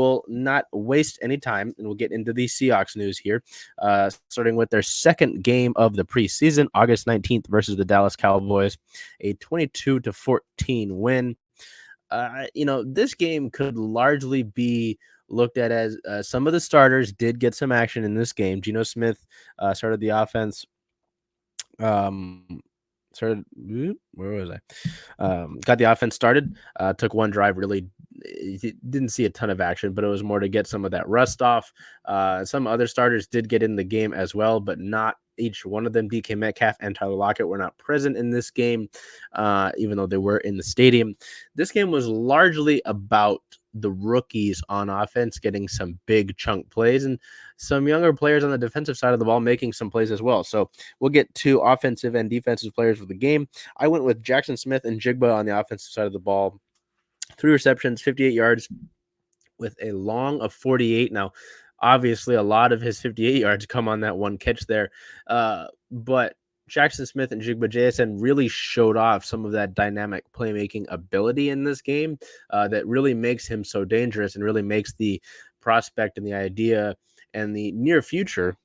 We'll not waste any time, and we'll get into the Seahawks news here, starting with their second game of the preseason, August 19th versus the Dallas Cowboys, a 22-14 win. This game could largely be looked at as some of the starters did get some action in this game. Geno Smith started the offense. Where was I? Got the offense started. Took one drive. Really didn't see a ton of action, but it was more to get some of that rust off. Some other starters did get in the game as well, but not each one of them. DK Metcalf and Tyler Lockett were not present in this game, even though they were in the stadium. This game was largely about the rookies on offense getting some big chunk plays and some younger players on the defensive side of the ball making some plays as well. So we'll get to offensive and defensive players of the game. I went with Jaxon Smith-Njigba on the offensive side of the ball. 3 receptions, 58 yards with a long of 48. Now, obviously, a lot of his 58 yards come on that one catch there. But Jaxon Smith-Njigba, JSN, really showed off some of that dynamic playmaking ability in this game that really makes him so dangerous and really makes the prospect and the idea and the near future,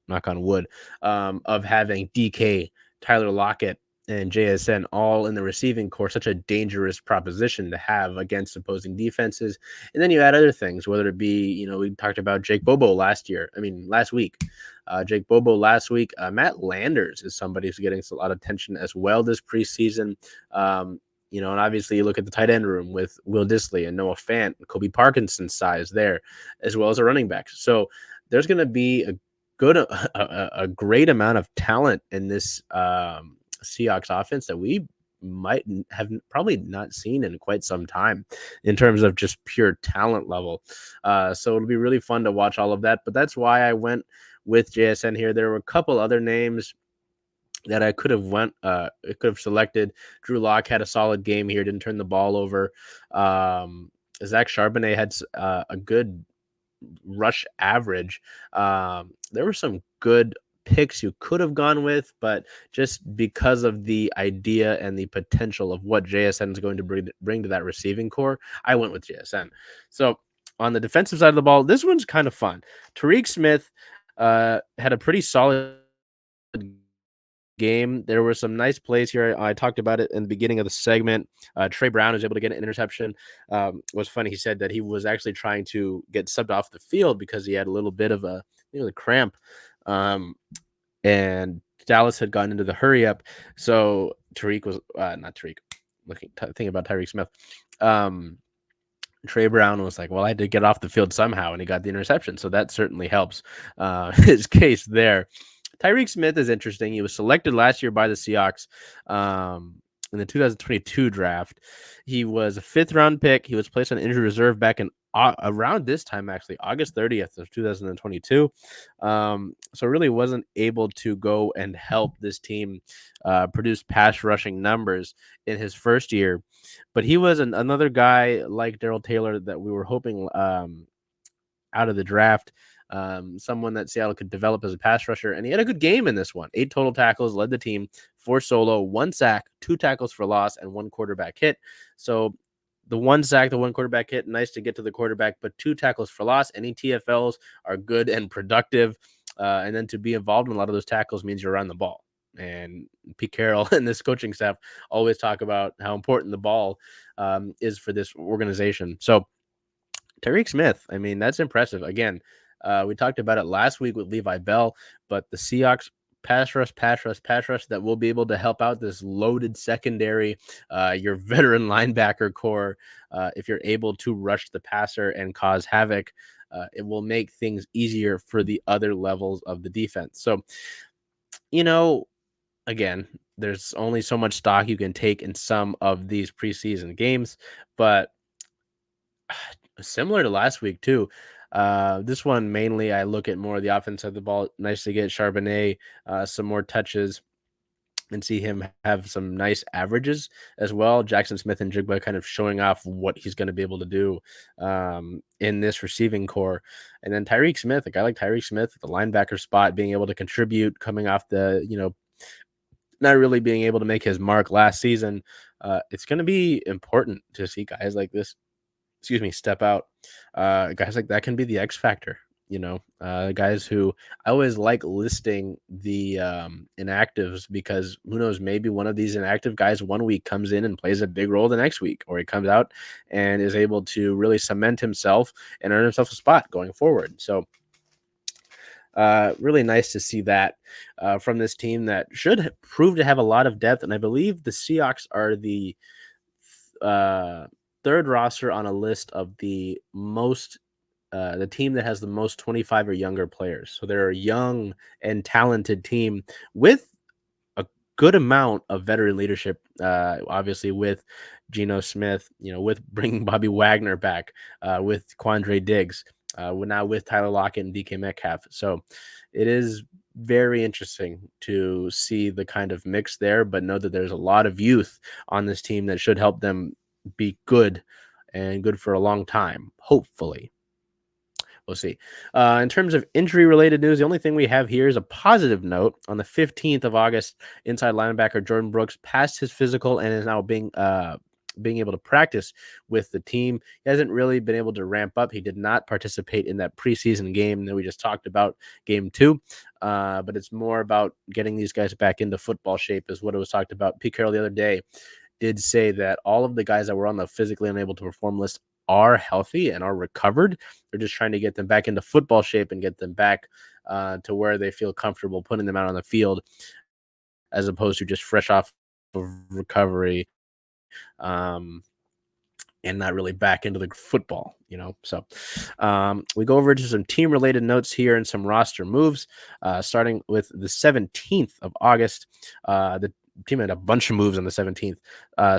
knock on wood, of having DK, Tyler Lockett, and JSN all in the receiving core such a dangerous proposition to have against opposing defenses. And then you add other things, whether it be, we talked about Jake Bobo last week. Jake Bobo last week. Matt Landers is somebody who's getting a lot of attention as well this preseason. And obviously you look at the tight end room with Will Dissly and Noah Fant, Kobe Parkinson's size there, as well as a running back. So there's going to be a great amount of talent in this Seahawks offense that we might have probably not seen in quite some time in terms of just pure talent level. So it'll be really fun to watch all of that. But that's why I went with JSN here. There were a couple other names that I could have selected. Drew Lock had a solid game here, didn't turn the ball over. Zach Charbonnet had a good rush average. There were some good picks you could have gone with, but just because of the idea and the potential of what JSN is going to bring to that receiving core, I went with JSN. So on the defensive side of the ball, this one's kind of fun. Tariq Smith had a pretty solid game. There were some nice plays here. I talked about it in the beginning of the segment. Trey Brown was able to get an interception. Was funny. He said that he was actually trying to get subbed off the field because he had a little bit of a cramp. And Dallas had gone into the hurry up. So Tariq was not Tariq. Thinking about Tyreek Smith. Trey Brown was like, well, I had to get off the field somehow, and he got the interception. So that certainly helps his case there. Tyreek Smith is interesting. He was selected last year by the Seahawks in the 2022 draft. He was a 5th-round pick. He was placed on injured reserve back in around this time, actually, August 30th of 2022. So really wasn't able to go and help this team produce pass rushing numbers in his first year. But he was another guy like Darrell Taylor that we were hoping out of the draft. Someone that Seattle could develop as a pass rusher, and he had a good game in this one. 8 total tackles, led the team, 4 solo, 1 sack, 2 tackles for loss, and 1 quarterback hit. So the 1 sack, the 1 quarterback hit, nice to get to the quarterback, but 2 tackles for loss. Any TFLs are good and productive, and then to be involved in a lot of those tackles means you're on the ball. And Pete Carroll and this coaching staff always talk about how important the ball is for this organization. So Tariq Smith, I mean, that's impressive. Again, we talked about it last week with Levi Bell, but the Seahawks pass rush that will be able to help out this loaded secondary, your veteran linebacker core. If you're able to rush the passer and cause havoc, it will make things easier for the other levels of the defense. So, again, there's only so much stock you can take in some of these preseason games, but similar to last week too. This one mainly I look at more of the offense of the ball. Nice to get Charbonnet some more touches and see him have some nice averages as well. Jaxon Smith-Njigba kind of showing off what he's going to be able to do in this receiving core. And then Tyreek Smith, a guy like Tyreek Smith at the linebacker spot, being able to contribute, coming off the, not really being able to make his mark last season. It's going to be important to see guys like this step out. Guys like that can be the X factor. Guys who I always like listing the inactives, because who knows, maybe one of these inactive guys one week comes in and plays a big role the next week, or he comes out and is able to really cement himself and earn himself a spot going forward. So really nice to see that from this team that should prove to have a lot of depth. And I believe the Seahawks are the third roster on a list of the team that has the most 25 or younger players. So they're a young and talented team with a good amount of veteran leadership, obviously with Geno Smith, with bringing Bobby Wagner back, with Quandre Diggs, now with Tyler Lockett and DK Metcalf. So it is very interesting to see the kind of mix there, but know that there's a lot of youth on this team that should help them be good and good for a long time, hopefully. We'll see. In terms of injury-related news, the only thing we have here is a positive note. On the 15th of August, inside linebacker Jordan Brooks passed his physical and is now being able to practice with the team. He hasn't really been able to ramp up. He did not participate in that preseason game that we just talked about, game 2. But it's more about getting these guys back into football shape, is what it was talked about. Pete Carroll the other day did say that all of the guys that were on the physically unable to perform list are healthy and are recovered. They're just trying to get them back into football shape and get them back to where they feel comfortable putting them out on the field, as opposed to just fresh off of recovery and not really back into the football, So we go over to some team-related notes here and some roster moves, starting with the 17th of August. The team had a bunch of moves on the 17th,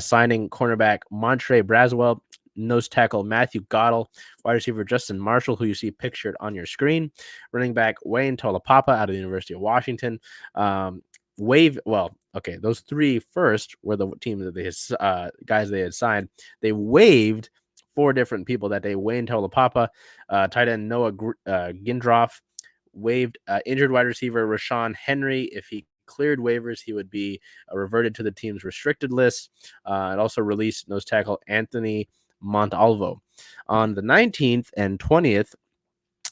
signing cornerback Montre Braswell, nose tackle Matthew Goddell, wide receiver Justin Marshall, who you see pictured on your screen, running back Wayne Tolapapa out of the University of Washington. Those three first were the team that they guys they had signed. They waived 4 different people that day. Wayne Tolapapa, tight end Noah Gindroff, waived injured wide receiver Rashawn Henry. If he cleared waivers, he would be reverted to the team's restricted list. It also released nose tackle Anthony Montalvo. On the 19th and 20th,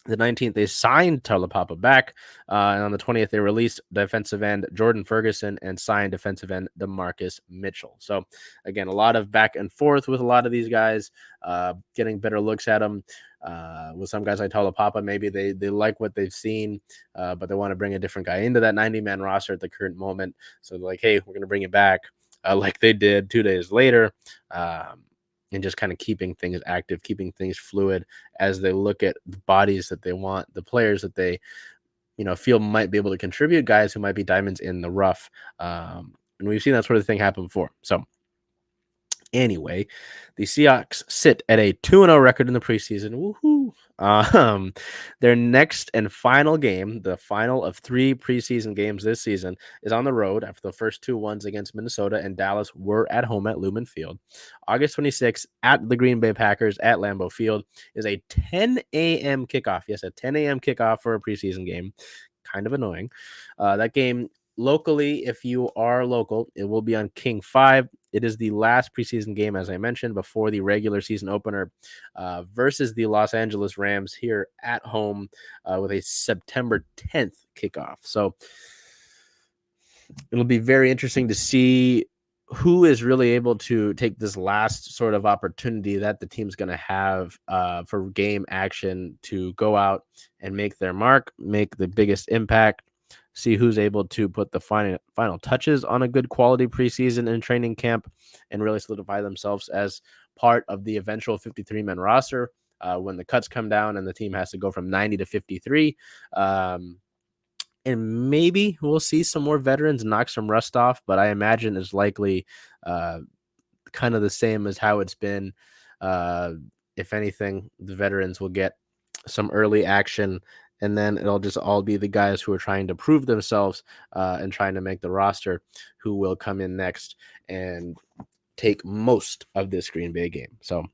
the 19th, they signed Tolapapa back. And on the 20th, they released defensive end Jordan Ferguson and signed defensive end DeMarcus Mitchell. So, again, a lot of back and forth with a lot of these guys, getting better looks at them. With some guys like Tolapapa, maybe they like what they've seen, but they want to bring a different guy into that 90-man roster at the current moment. So they're like, hey, we're going to bring it back like they did 2 days later. And just kind of keeping things active, keeping things fluid as they look at the bodies that they want, the players that they, feel might be able to contribute, guys who might be diamonds in the rough. And we've seen that sort of thing happen before. So anyway, the Seahawks sit at a 2-0 record in the preseason. Woohoo! Their next and final game, the final of 3 preseason games this season, is on the road after the first 2 ones against Minnesota and Dallas were at home at Lumen Field. August 26th at the Green Bay Packers at Lambeau Field is a 10 a.m. kickoff. Yes, a 10 a.m. kickoff for a preseason game. Kind of annoying. That game locally, if you are local, it will be on King 5. It is the last preseason game, as I mentioned, before the regular season opener versus the Los Angeles Rams here at home with a September 10th kickoff. So it'll be very interesting to see who is really able to take this last sort of opportunity that the team's going to have for game action to go out and make their mark, make the biggest impact. See who's able to put the final touches on a good quality preseason and training camp and really solidify themselves as part of the eventual 53-man roster when the cuts come down and the team has to go from 90 to 53. And maybe we'll see some more veterans knock some rust off, but I imagine it's likely kind of the same as how it's been. If anything, the veterans will get some early action, and then it'll just all be the guys who are trying to prove themselves and trying to make the roster who will come in next and take most of this Green Bay game. So